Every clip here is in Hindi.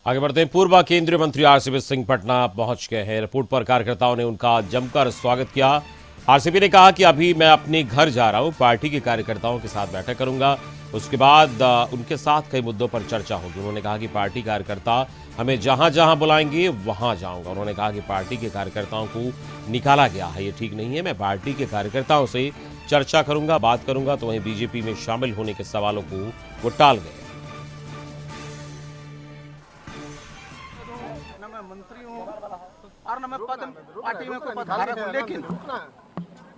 आगे बढ़ते हैं। पूर्व केंद्रीय मंत्री आरसीपी सिंह पटना पहुंच गए हैं। एयरपोर्ट पर कार्यकर्ताओं ने उनका जमकर स्वागत किया। आरसीपी ने कहा कि अभी मैं अपने घर जा रहा हूं, पार्टी के कार्यकर्ताओं के साथ बैठक करूंगा, उसके बाद उनके साथ कई मुद्दों पर चर्चा होगी। उन्होंने कहा कि पार्टी कार्यकर्ता हमें जहां जहां बुलाएंगे वहां जाऊंगा। उन्होंने कहा कि पार्टी के कार्यकर्ताओं को निकाला गया है, ये ठीक नहीं है। मैं पार्टी के कार्यकर्ताओं से चर्चा करूंगा, बात करूंगा। तो वहीं बीजेपी में शामिल होने के सवालों को वो टाल गए। न मैं मंत्री हूँ और न मैं पद पार्टी में कोई पदधारक हूँ, लेकिन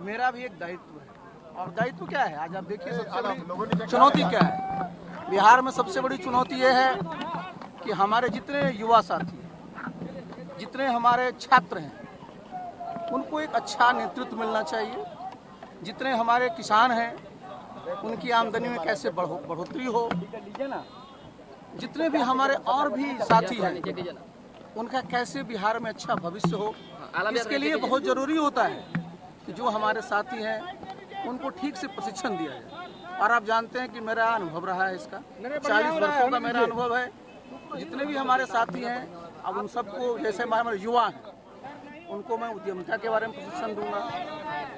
मेरा भी एक दायित्व है। और दायित्व क्या है? आज आप देखिए सबसे बड़ी चुनौती क्या है बिहार में। सबसे बड़ी चुनौती ये है कि हमारे जितने युवा साथी हैं, जितने हमारे छात्र हैं, उनको एक अच्छा नेतृत्व मिलना चाहिए। जितने हमारे किसान हैं, उनकी आमदनी में कैसे बढ़ोतरी हो। जितने भी हमारे और भी साथी हैं, उनका कैसे बिहार में अच्छा भविष्य हो। इसके लिए बहुत जरूरी होता है कि जो हमारे साथी हैं उनको ठीक से प्रशिक्षण दिया जाए। और आप जानते हैं कि मेरा अनुभव रहा है इसका, 40 वर्षों का मेरा अनुभव है। जितने भी हमारे साथी हैं, अब उन सबको, जैसे हमारे युवा हैं, उनको मैं उद्यमिता के बारे में प्रशिक्षण दूंगा।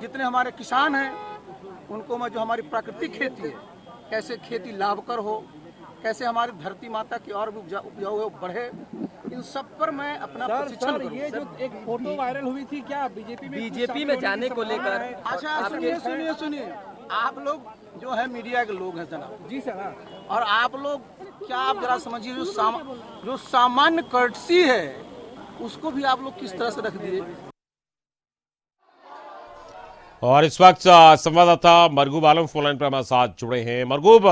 जितने हमारे किसान हैं, उनको मैं जो हमारी प्राकृतिक खेती है, कैसे खेती लाभकर हो, कैसे हमारी धरती माता की और भी उपजाऊ बढ़े, इन सब पर मैं अपना प्रशिक्षण करूं। ये जो एक फोटो वायरल हुई थी, क्या बीजेपी में जाने को लेकर? अच्छा सुनिए, आप लोग जो है मीडिया के लोग हैं जनाब जी सर, और आप लोग क्या, आप जरा समझिए, जो सामान्य कर्टसी है उसको भी आप लोग किस तरह से रख दिए। और इस वक्त संवाददाता मरगूब आलम फोन लाइन पर हमारे साथ जुड़े हैं। मरगूब,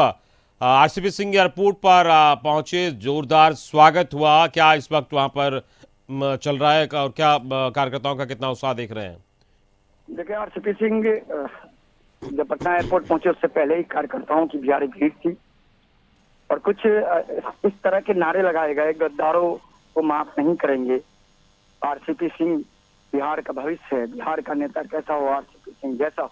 आरसीपी सिंह एयरपोर्ट पर पहुंचे, जोरदार स्वागत हुआ, क्या इस वक्त वहां पर चल रहा है और क्या कार्यकर्ताओं का कितना उत्साह देख रहे हैं? देखिए, आरसीपी सिंह जब पटना एयरपोर्ट पहुंचे उससे पहले ही कार्यकर्ताओं की भारी भीड़ थी और कुछ इस तरह के नारे लगाए गए, गद्दारों को माफ नहीं करेंगे, आरसीपी सिंह बिहार का भविष्य है, बिहार का नेता कैसा हो, आरसीपी सिंह जैसा हो।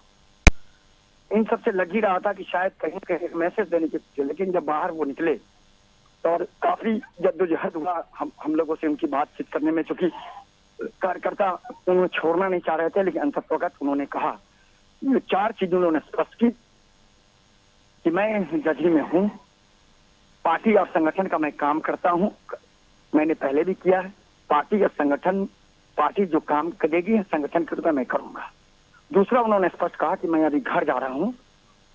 इन सबसे लग ही रहा था कि शायद कहीं कहीं मैसेज देने की थी, लेकिन जब बाहर वो निकले तो और काफी जद्दोजहद हुआ हम लोगों से उनकी बातचीत करने में, चूंकि कार्यकर्ता उन्हें छोड़ना नहीं चाह रहे थे, लेकिन अंत वक्त उन्होंने कहा, 4 चीजें उन्होंने स्पष्ट की कि मैं जजरी में हूँ, पार्टी और संगठन का मैं काम करता हूँ, मैंने पहले भी किया है, पार्टी और संगठन, पार्टी जो काम करेगी संगठन के रूप में मैं करूंगा। दूसरा, उन्होंने स्पष्ट कहा कि मैं अभी घर जा रहा हूं,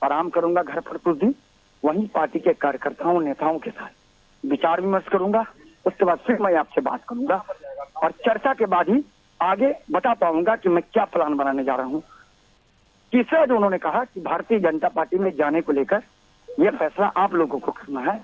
आराम करूंगा घर पर कुछ दिन, वहीं पार्टी के कार्यकर्ताओं नेताओं के साथ विचार विमर्श करूंगा, उसके बाद फिर मैं आपसे बात करूंगा और चर्चा के बाद ही आगे बता पाऊंगा कि मैं क्या प्लान बनाने जा रहा हूं। तीसरा, जो उन्होंने कहा कि भारतीय जनता पार्टी में जाने को लेकर यह फैसला आप लोगों को करना है,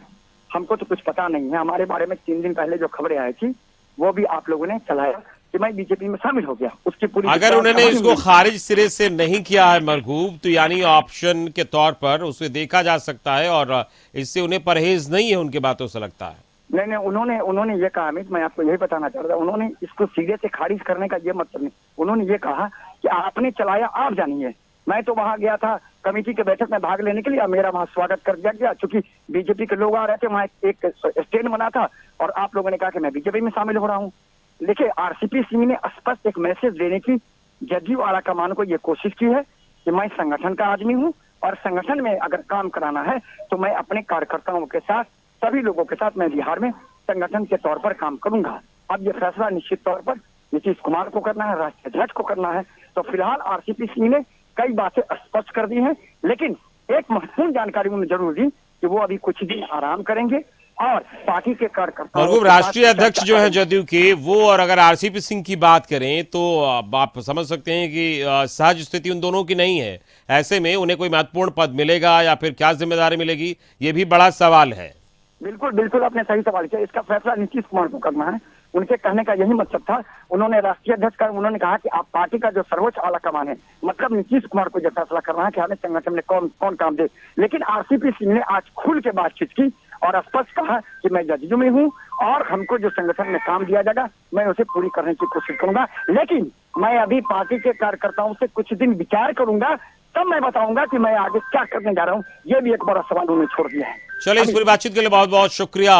हमको तो कुछ पता नहीं है। हमारे बारे में 3 दिन पहले जो खबरें आई थी वो भी आप लोगों ने चलाया कि मैं बीजेपी में शामिल हो गया, उसकी पूरी, अगर उन्होंने इसको खारिज सिरे से नहीं किया है मरगूब, तो यानी ऑप्शन के तौर पर उसे देखा जा सकता है और इससे उन्हें परहेज नहीं है, उनकी बातों से लगता है। नहीं, उन्होंने ये कहा, अमित, मैं आपको यही बताना चाह रहा था, उन्होंने इसको सीधे से खारिज करने का ये मतलब नहीं। उन्होंने ये कहा कि आपने चलाया, आप जानिए, मैं तो वहां गया था कमेटी के बैठक में भाग लेने के लिए, मेरा वहां स्वागत कर दिया गया, चूंकि बीजेपी के लोग आ रहे थे, वहां एक स्टैंड बना था और आप लोगों ने कहा कि मैं बीजेपी में शामिल हो रहा हूँ। देखिए, आरसीपी सिंह ने स्पष्ट एक मैसेज देने की जदयू आला कमान को ये कोशिश की है कि मैं संगठन का आदमी हूँ और संगठन में अगर काम कराना है तो मैं अपने कार्यकर्ताओं के साथ, सभी लोगों के साथ मैं बिहार में संगठन के तौर पर काम करूंगा। अब ये फैसला निश्चित तौर पर नीतीश कुमार को करना है, राष्ट्रीय अध्यक्ष को करना है। तो फिलहाल आरसीपी सिंह ने कई बातें स्पष्ट कर दी हैं, लेकिन एक महत्वपूर्ण जानकारी उन्होंने जरूर दी कि वो अभी कुछ दिन आराम करेंगे और पार्टी के कार्यकर्ताओं, मरगूब, राष्ट्रीय अध्यक्ष जो है जदयू के, वो, और अगर आरसीपी सिंह की बात करें तो आप समझ सकते हैं कि सहज स्थिति उन दोनों की नहीं है। ऐसे में उन्हें कोई महत्वपूर्ण पद मिलेगा या फिर क्या जिम्मेदारी मिलेगी, ये भी बड़ा सवाल है। बिल्कुल आपने सही सवाल किया। इसका फैसला नीतीश कुमार को करना है। उनके कहने का यही मतलब था। उन्होंने राष्ट्रीय अध्यक्ष का उन्होंने कहा कि आप पार्टी का जो सर्वोच्च आला कमान है, मतलब नीतीश कुमार को यह फैसला करना है कि हमें संगठन में कौन काम दे। लेकिन आरसीपी सिंह ने आज खुल के बातचीत की और स्पष्ट कहा कि मैं जदयू में हूँ और हमको जो संगठन में काम दिया जाएगा मैं उसे पूरी करने की कोशिश करूंगा, लेकिन मैं अभी पार्टी के कार्यकर्ताओं से कुछ दिन विचार करूंगा, तब मैं बताऊंगा कि मैं आगे क्या करने जा रहा हूँ। ये भी एक बड़ा सवाल उन्होंने छोड़ दिया है। चलिए, इस पूरी बातचीत के लिए बहुत बहुत शुक्रिया।